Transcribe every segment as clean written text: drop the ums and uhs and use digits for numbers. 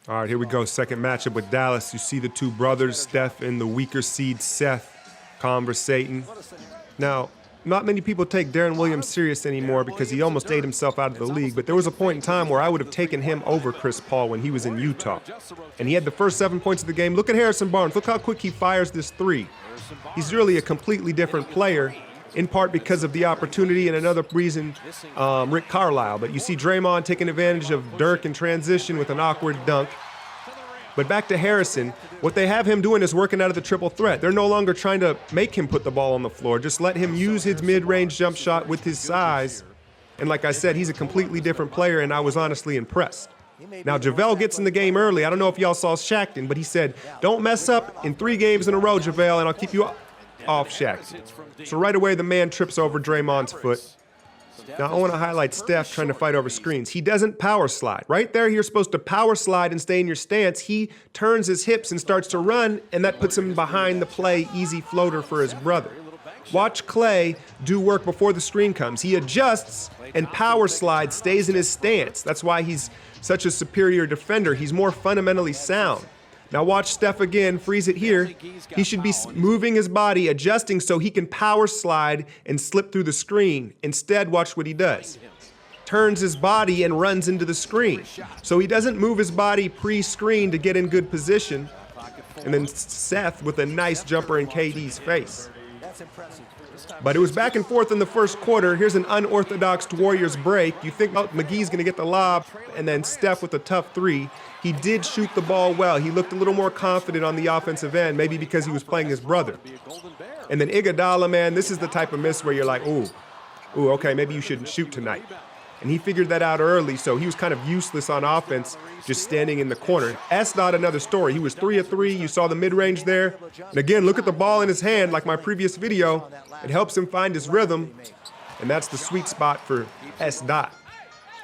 All right, here we go. Second matchup with Dallas. You see the two brothers, Steph and the weaker seed Seth, conversating. Now, not many people take Deron Williams serious anymore because he almost ate himself out of the league, but there was a point in time where I would have taken him over Chris Paul when he was in Utah. And he had the first 7 points of the game. Look at Harrison Barnes. Look how quick he fires this three. He's really a completely different player, in part because of the opportunity and another reason, Rick Carlisle. But you see Draymond taking advantage of Dirk in transition with an awkward dunk. But back to Harrison, what they have him doing is working out of the triple threat. They're no longer trying to make him put the ball on the floor. Just let him use his mid-range jump shot with his size. And like I said, he's a completely different player, and I was honestly impressed. Now, JaVale gets in the game early. I don't know if y'all saw Shackton, but he said, don't mess up in 3 games in a row, JaVale, and I'll keep you off Shackton. So right away, the man trips over Draymond's foot. Now, I want to highlight Steph trying to fight over screens. He doesn't power slide. Right there, you're supposed to power slide and stay in your stance. He turns his hips and starts to run, and that puts him behind the play, easy floater for his brother. Watch Clay do work before the screen comes. He adjusts and power slides, stays in his stance. That's why he's such a superior defender. He's more fundamentally sound. Now watch Steph again, freeze it here. He should be moving his body, adjusting so he can power slide and slip through the screen. Instead, watch what he does. Turns his body and runs into the screen. So he doesn't move his body pre-screen to get in good position. And then Seth with a nice jumper in KD's face. But it was back and forth in the first quarter. Here's an unorthodox Warriors break. You think, oh, McGee's going to get the lob, and then Steph with a tough three. He did shoot the ball well. He looked a little more confident on the offensive end, maybe because he was playing his brother. And then Iguodala, man, this is the type of miss where you're like, ooh, okay, maybe you shouldn't shoot tonight. And he figured that out early, so he was kind of useless on offense, just standing in the corner. That's not another story. He was 3 of 3. You saw the mid-range there. And again, look at the ball in his hand, like my previous video. It helps him find his rhythm, and that's the sweet spot for S. Dot.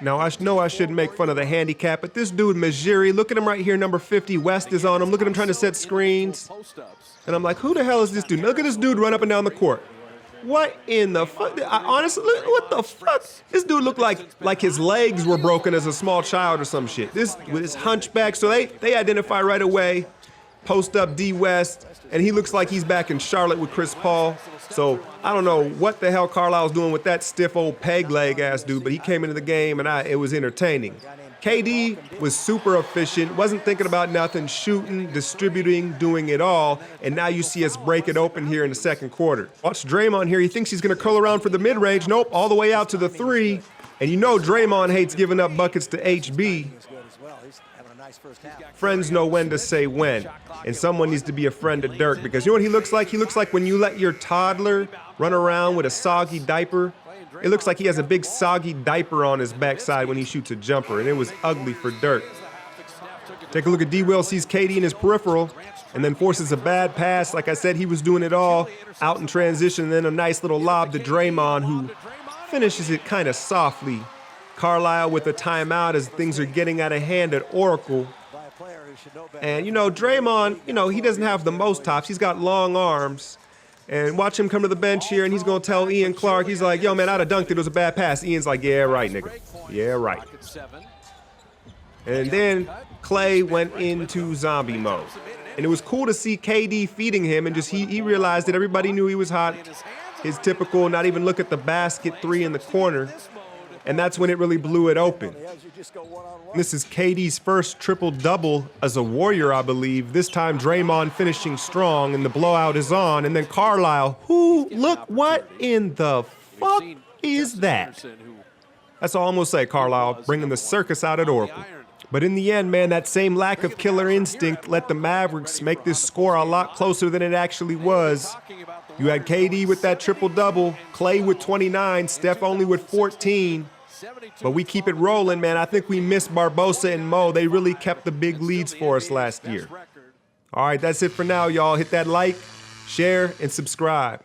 Now, I know I shouldn't make fun of the handicap, but this dude, Majiri, look at him right here, number 50. West is on him. Look at him trying to set screens. And I'm like, who the hell is this dude? Look at this dude run up and down the court. What in the fuck? Honestly, what the fuck? This dude looked like his legs were broken as a small child or some shit. This with his hunchback. So they identify right away. Post up D West, and he looks like he's back in Charlotte with Chris Paul. So I don't know what the hell Carlisle's doing with that stiff old peg leg ass dude, but he came into the game and it was entertaining. KD was super efficient, wasn't thinking about nothing, shooting, distributing, doing it all, and now you see us break it open here in the second quarter. Watch Draymond here. He thinks he's going to curl around for the mid-range. Nope, all the way out to the 3. And you know Draymond hates giving up buckets to HB. Friends know when to say when, and someone needs to be a friend to Dirk, because you know what he looks like? He looks like when you let your toddler run around with a soggy diaper. It looks like he has a big soggy diaper on his backside when he shoots a jumper, and it was ugly for Dirk. Take a look at D. Will, sees KD in his peripheral, and then forces a bad pass. Like I said, he was doing it all out in transition, and then a nice little lob to Draymond, who finishes it kind of softly. Carlisle with a timeout as things are getting out of hand at Oracle. And, you know, Draymond, you know, he doesn't have the most tops. He's got long arms. And watch him come to the bench here, and he's going to tell Ian Clark, he's like, yo, man, I'd have dunked it. It was a bad pass. Ian's like, yeah, right, nigga. Yeah, right. And then Clay went into zombie mode. And it was cool to see KD feeding him, and just he realized that everybody knew he was hot. His typical not even look at the basket 3 in the corner. And that's when it really blew it open. This is KD's first triple-double as a Warrior, I believe. This time Draymond finishing strong, and the blowout is on. And then Carlisle, look, what in the fuck is that? That's all I'm gonna say, Carlisle, bringing the circus out at Oracle. But in the end, man, that same lack of killer instinct let the Mavericks make this score a lot closer than it actually was. You had KD with that triple-double, Clay with 29, Steph only with 14. But we keep it rolling, man. I think we missed Barbosa and Mo. They really kept the big leads for us last year. All right, that's it for now, y'all. Hit that like, share, and subscribe.